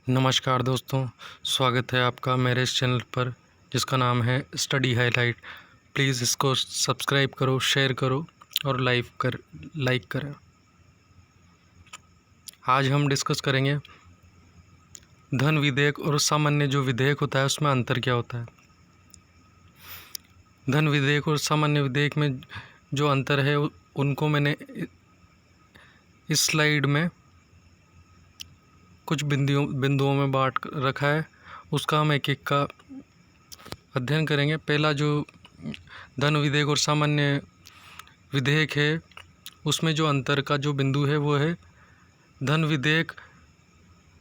नमस्कार दोस्तों, स्वागत है आपका मेरे इस चैनल पर जिसका नाम है स्टडी हाईलाइट। प्लीज़ इसको सब्सक्राइब करो, शेयर करो और लाइक करें। आज हम डिस्कस करेंगे धन विधेयक और सामान्य जो विधेयक होता है उसमें अंतर क्या होता है। धन विधेयक और सामान्य विधेयक में जो अंतर है उनको मैंने इस स्लाइड में कुछ बिंदुओं में बांट रखा है, उसका हम एक एक का अध्ययन करेंगे। पहला जो धन विधेयक और सामान्य विधेयक है उसमें जो अंतर का जो बिंदु है वो है धन विधेयक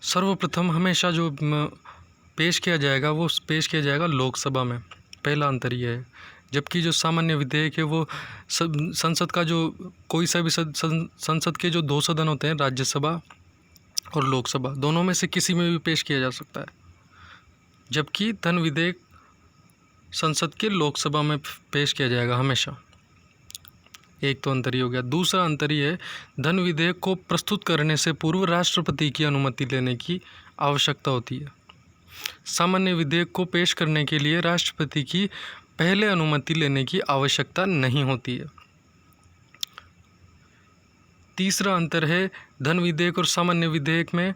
सर्वप्रथम हमेशा जो पेश किया जाएगा वो पेश किया जाएगा लोकसभा में। पहला अंतर ये है, जबकि जो सामान्य विधेयक है वो संसद का जो कोई सा भी संसद के जो दो सदन होते हैं, राज्यसभा और लोकसभा, दोनों में से किसी में भी पेश किया जा सकता है, जबकि धन विधेयक संसद के लोकसभा में पेश किया जाएगा हमेशा। एक तो अंतर ही हो गया। दूसरा अंतर ये है, धन विधेयक को प्रस्तुत करने से पूर्व राष्ट्रपति की अनुमति लेने की आवश्यकता होती है। सामान्य विधेयक को पेश करने के लिए राष्ट्रपति की पहले अनुमति लेने की आवश्यकता नहीं होती है। तीसरा अंतर है, धन विधेयक और सामान्य विधेयक में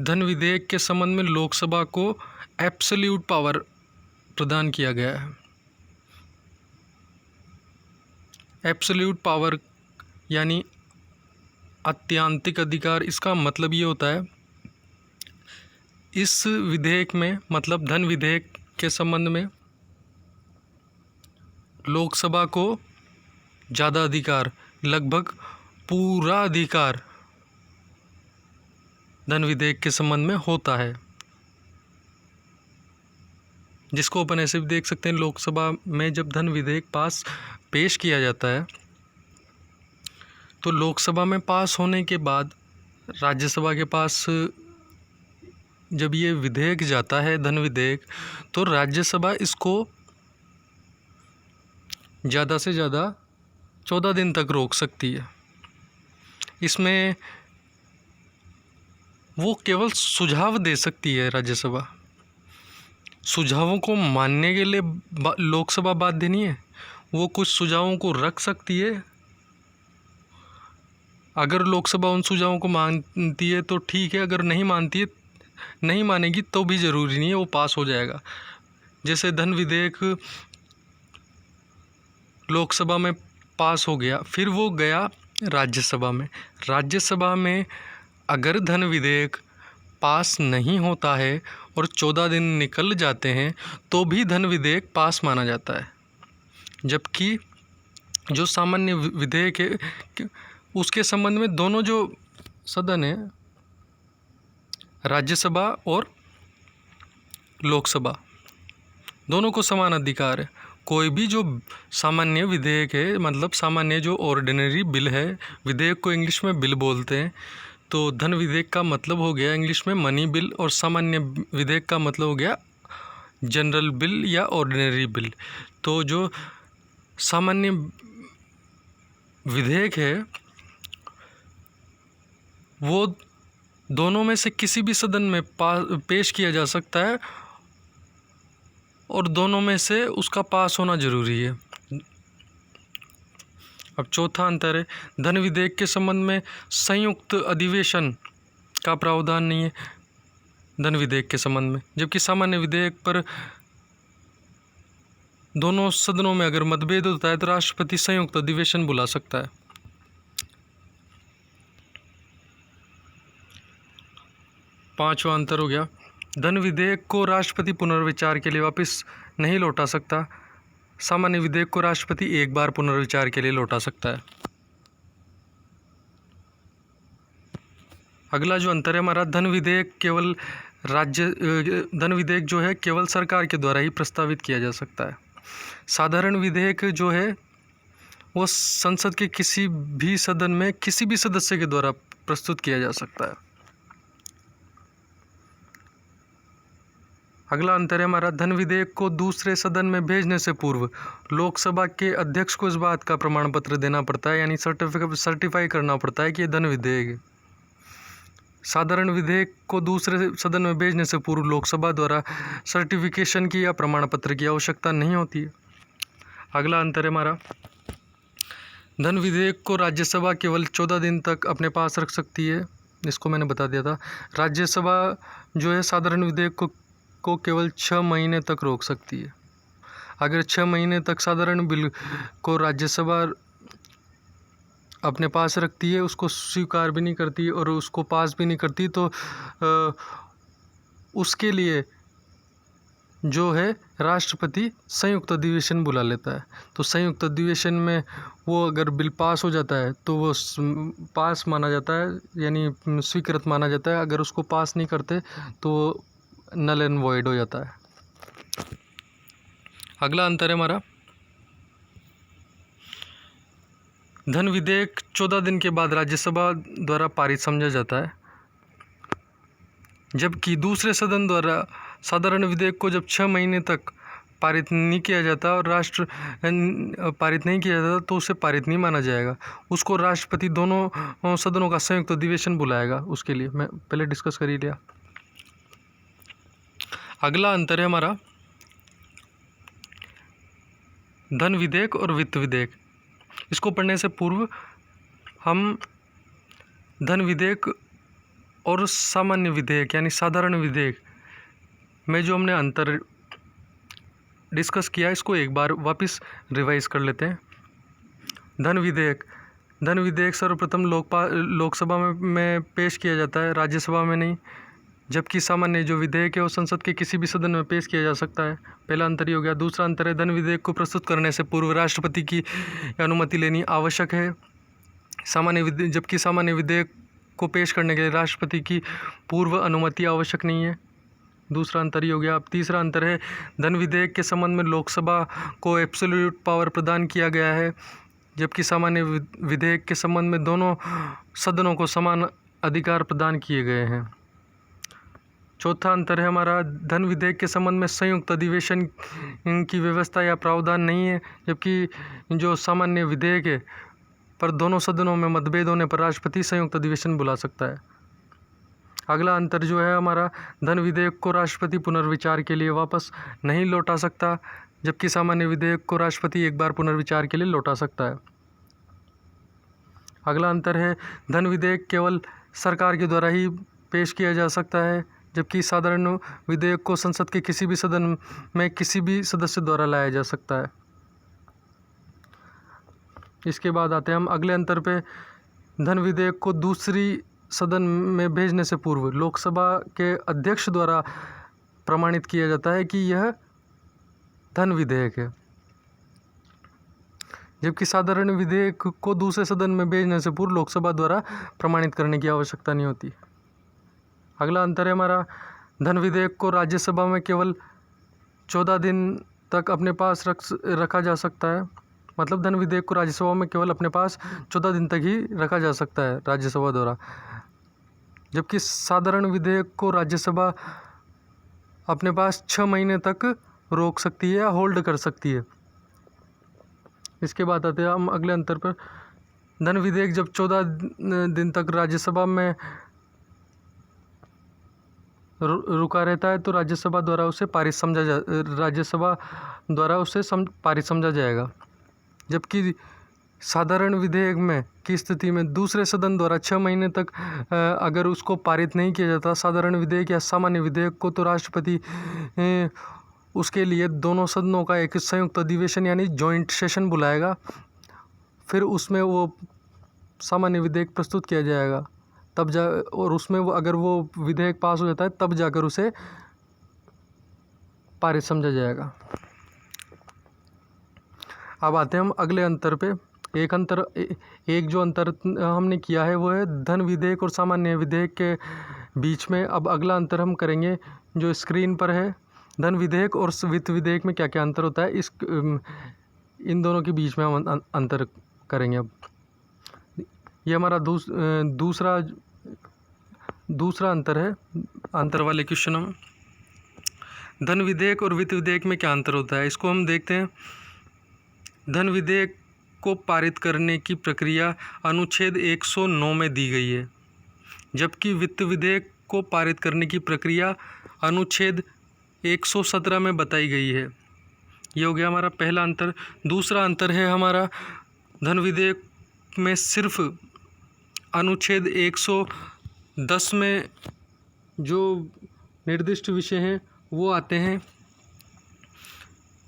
धन विधेयक के संबंध में लोकसभा को एब्सोल्यूट पावर प्रदान किया गया है। एब्सोल्यूट पावर यानी आत्यंतिक अधिकार। इसका मतलब ये होता है, इस विधेयक में मतलब धन विधेयक के संबंध में लोकसभा को ज़्यादा अधिकार, लगभग पूरा अधिकार धन विधेयक के संबंध में होता है, जिसको अपन ऐसे भी देख सकते हैं। लोकसभा में जब धन विधेयक पेश किया जाता है तो लोकसभा में पास होने के बाद राज्यसभा के पास जब ये विधेयक जाता है, धन विधेयक, तो राज्यसभा इसको ज़्यादा से ज़्यादा 14 दिन तक रोक सकती है। इसमें वो केवल सुझाव दे सकती है राज्यसभा। सुझावों को मानने के लिए लोकसभा बाध्य नहीं है, वो कुछ सुझावों को रख सकती है। अगर लोकसभा उन सुझावों को मानती है तो ठीक है, अगर नहीं मानेगी तो भी ज़रूरी नहीं है, वो पास हो जाएगा। जैसे धन विधेयक लोकसभा में पास हो गया, फिर वो गया राज्यसभा में। राज्यसभा में अगर धन विधेयक पास नहीं होता है और 14 दिन निकल जाते हैं तो भी धन विधेयक पास माना जाता है, जबकि जो सामान्य विधेयक है उसके संबंध में दोनों जो सदन है, राज्यसभा और लोकसभा, दोनों को समान अधिकार है। कोई भी जो सामान्य विधेयक है, मतलब सामान्य जो ऑर्डिनरी बिल है, विधेयक को इंग्लिश में बिल बोलते हैं, तो धन विधेयक का मतलब हो गया इंग्लिश में मनी बिल और सामान्य विधेयक का मतलब हो गया जनरल बिल या ऑर्डिनरी बिल। तो जो सामान्य विधेयक है वो दोनों में से किसी भी सदन में पेश किया जा सकता है और दोनों में से उसका पास होना जरूरी है। अब चौथा अंतर है, धन विधेयक के संबंध में संयुक्त अधिवेशन का प्रावधान नहीं है धन विधेयक के संबंध में, जबकि सामान्य विधेयक पर दोनों सदनों में अगर मतभेद होता है तो राष्ट्रपति संयुक्त अधिवेशन बुला सकता है। पांचवा अंतर हो गया, धन विधेयक को राष्ट्रपति पुनर्विचार के लिए वापस नहीं लौटा सकता। सामान्य विधेयक को राष्ट्रपति एक बार पुनर्विचार के लिए लौटा सकता है। अगला जो अंतर है हमारा, धन विधेयक जो है केवल सरकार के द्वारा ही प्रस्तावित किया जा सकता है। साधारण विधेयक जो है वो संसद के किसी भी सदन में किसी भी सदस्य के द्वारा प्रस्तुत किया जा सकता है। अगला अंतर है हमारा, धन विधेयक को दूसरे सदन में भेजने से पूर्व लोकसभा के अध्यक्ष को इस बात का प्रमाण पत्र देना पड़ता है, यानी सर्टिफाई करना पड़ता है कि ये धन विधेयक है। साधारण विधेयक को दूसरे सदन में भेजने से पूर्व लोकसभा द्वारा सर्टिफिकेशन की या प्रमाण पत्र की आवश्यकता नहीं होती है। अगला अंतर है हमारा, धन विधेयक को राज्यसभा केवल 14 दिन तक अपने पास रख सकती है। इसको मैंने बता दिया था। राज्यसभा जो है साधारण विधेयक को केवल 6 महीने तक रोक सकती है। अगर 6 महीने तक साधारण बिल को राज्यसभा अपने पास रखती है, उसको स्वीकार भी नहीं करती और उसको पास भी नहीं करती, तो उसके लिए जो है राष्ट्रपति संयुक्त अधिवेशन बुला लेता है। तो संयुक्त अधिवेशन में वो अगर बिल पास हो जाता है तो वो पास माना जाता है, यानी स्वीकृत माना जाता है। अगर उसको पास नहीं करते तो नल एंड वॉइड हो जाता है। अगला अंतर है हमारा, धन विधेयक 14 दिन के बाद राज्यसभा द्वारा पारित समझा जाता है, जबकि दूसरे सदन द्वारा साधारण विधेयक को जब 6 महीने तक पारित नहीं किया जाता और पारित नहीं किया जाता तो उसे पारित नहीं माना जाएगा। उसको राष्ट्रपति दोनों सदनों का संयुक्त अधिवेशन बुलाएगा। उसके लिए मैं पहले डिस्कस कर ही लिया। अगला अंतर है हमारा, धन विधेयक और वित्त विधेयक। इसको पढ़ने से पूर्व हम धन विधेयक और सामान्य विधेयक यानी साधारण विधेयक में जो हमने अंतर डिस्कस किया, इसको एक बार वापस रिवाइज कर लेते हैं। धन विधेयक सर्वप्रथम लोकसभा में पेश किया जाता है, राज्यसभा में नहीं। जबकि सामान्य जो विधेयक है वो संसद के किसी भी सदन में पेश किया जा सकता है। पहला अंतर ही हो गया। दूसरा अंतर है, धन विधेयक को प्रस्तुत करने से पूर्व राष्ट्रपति की अनुमति लेनी आवश्यक है। जबकि सामान्य विधेयक को पेश करने के लिए राष्ट्रपति की पूर्व अनुमति आवश्यक नहीं है। दूसरा अंतर ही हो गया। अब तीसरा अंतर है, धन विधेयक के संबंध में लोकसभा को एब्सोल्यूट पावर प्रदान किया गया है, जबकि सामान्य विधेयक के संबंध में दोनों सदनों को समान अधिकार प्रदान किए गए हैं। चौथा अंतर है हमारा, धन विधेयक के संबंध में संयुक्त अधिवेशन की व्यवस्था या प्रावधान नहीं है, जबकि जो सामान्य विधेयक है पर दोनों सदनों में मतभेद होने पर राष्ट्रपति संयुक्त अधिवेशन बुला सकता है। अगला अंतर जो है हमारा, धन विधेयक को राष्ट्रपति पुनर्विचार के लिए वापस नहीं लौटा सकता, जबकि सामान्य विधेयक को राष्ट्रपति एक बार पुनर्विचार के लिए लौटा सकता है। अगला अंतर है, धन विधेयक केवल सरकार के द्वारा ही पेश किया जा सकता है, जबकि साधारण विधेयक को संसद के किसी भी सदन में किसी भी सदस्य द्वारा लाया जा सकता है। इसके बाद आते हैं हम अगले अंतर पे। धन विधेयक को दूसरी सदन में भेजने से पूर्व लोकसभा के अध्यक्ष द्वारा प्रमाणित किया जाता है कि यह धन विधेयक है, जबकि साधारण विधेयक को दूसरे सदन में भेजने से पूर्व लोकसभा द्वारा प्रमाणित करने की आवश्यकता नहीं होती। अगला अंतर है हमारा, धन विधेयक को राज्यसभा में केवल 14 दिन तक अपने पास रखा जा सकता है। मतलब धन विधेयक को राज्यसभा में केवल अपने पास 14 दिन तक ही रखा जा सकता है राज्यसभा द्वारा, जबकि साधारण विधेयक को राज्यसभा अपने पास 6 महीने तक रोक सकती है या होल्ड कर सकती है। इसके बाद आते हैं हम अगले अंतर पर। धन विधेयक जब 14 दिन तक राज्यसभा में रुका रहता है तो राज्यसभा द्वारा उसे पारित समझा जाएगा, जबकि साधारण विधेयक में की स्थिति में दूसरे सदन द्वारा 6 महीने तक अगर उसको पारित नहीं किया जाता साधारण विधेयक या सामान्य विधेयक को, तो राष्ट्रपति उसके लिए दोनों सदनों का एक संयुक्त अधिवेशन यानी जॉइंट सेशन बुलाएगा। फिर उसमें वो सामान्य विधेयक प्रस्तुत किया जाएगा, तब और उसमें अगर वो विधेयक पास हो जाता है तब जाकर उसे पारित समझा जाएगा। अब आते हैं हम अगले अंतर पे। एक जो अंतर हमने किया है वो है धन विधेयक और सामान्य विधेयक के बीच में। अब अगला अंतर हम करेंगे जो स्क्रीन पर है, धन विधेयक और वित्त विधेयक में क्या क्या अंतर होता है, इन दोनों के बीच में हम अंतर करेंगे। अब ये हमारा दूसरा अंतर है। अंतर वाले क्वेश्चन हम, धन विधेयक और वित्त विधेयक में क्या अंतर होता है, इसको हम देखते हैं। धन विधेयक को पारित करने की प्रक्रिया अनुच्छेद 109 में दी गई है, जबकि वित्त विधेयक को पारित करने की प्रक्रिया अनुच्छेद 117 में बताई गई है। ये हो गया हमारा पहला अंतर। दूसरा अंतर है हमारा धन विधेयक में सिर्फ अनुच्छेद 110 में जो निर्दिष्ट विषय हैं वो आते हैं,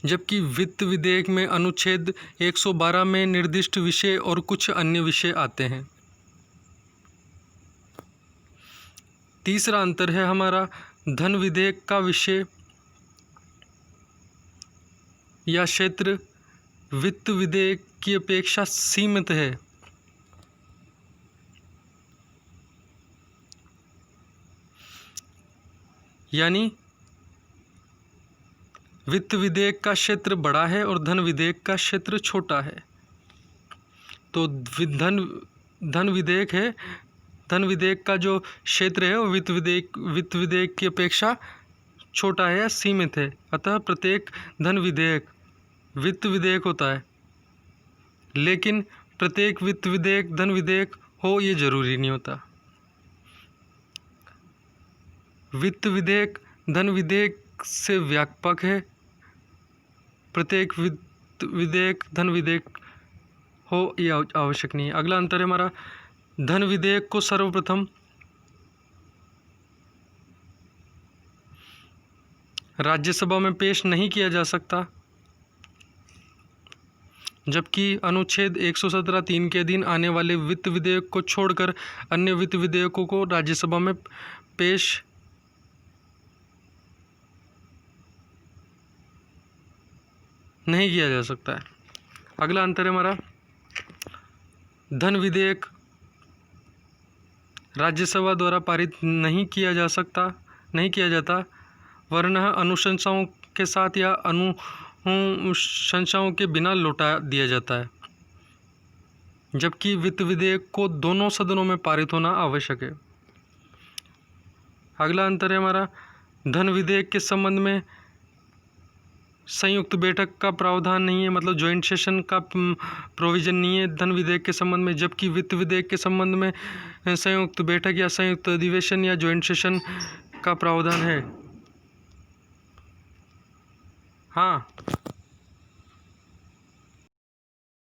जबकि वित्त विधेयक में अनुच्छेद 112 में निर्दिष्ट विषय और कुछ अन्य विषय आते हैं। तीसरा अंतर है हमारा धन विधेयक का विषय या क्षेत्र वित्त विधेयक की अपेक्षा सीमित है। यानी वित्त विधेयक का क्षेत्र बड़ा है और धन विधेयक का क्षेत्र छोटा है। तो धन विधेयक है, धन विधेयक का जो क्षेत्र है वो वित्त विधेयक की अपेक्षा छोटा है या सीमित है। अतः प्रत्येक धन विधेयक वित्त विधेयक होता है, लेकिन प्रत्येक वित्त विधेयक धन विधेयक हो ये जरूरी नहीं होता। वित्त विधेयक धन विधेयक से व्यापक है, प्रत्येक वित्त विधेयक धन विधेयक हो ये आवश्यक नहीं है। अगला अंतर है हमारा धन विधेयक को सर्वप्रथम राज्यसभा में पेश नहीं किया जा सकता, जबकि अनुच्छेद 117(3) के अधीन आने वाले वित्त विधेयक को छोड़कर अन्य वित्त विधेयकों को राज्यसभा में पेश नहीं किया जा सकता है। अगला अंतर है हमारा धन विधेयक राज्यसभा द्वारा पारित नहीं किया जाता, वरन अनुशंसाओं के साथ या अनुशंसाओं के बिना लौटा दिया जाता है, जबकि वित्त विधेयक को दोनों सदनों में पारित होना आवश्यक है। अगला अंतर है हमारा धन विधेयक के संबंध में संयुक्त बैठक का प्रावधान नहीं है, मतलब जॉइंट सेशन का प्रोविज़न नहीं है धन विधेयक के संबंध में, जबकि वित्त विधेयक के संबंध में संयुक्त बैठक या संयुक्त अधिवेशन या जॉइंट सेशन का प्रावधान है। हाँ।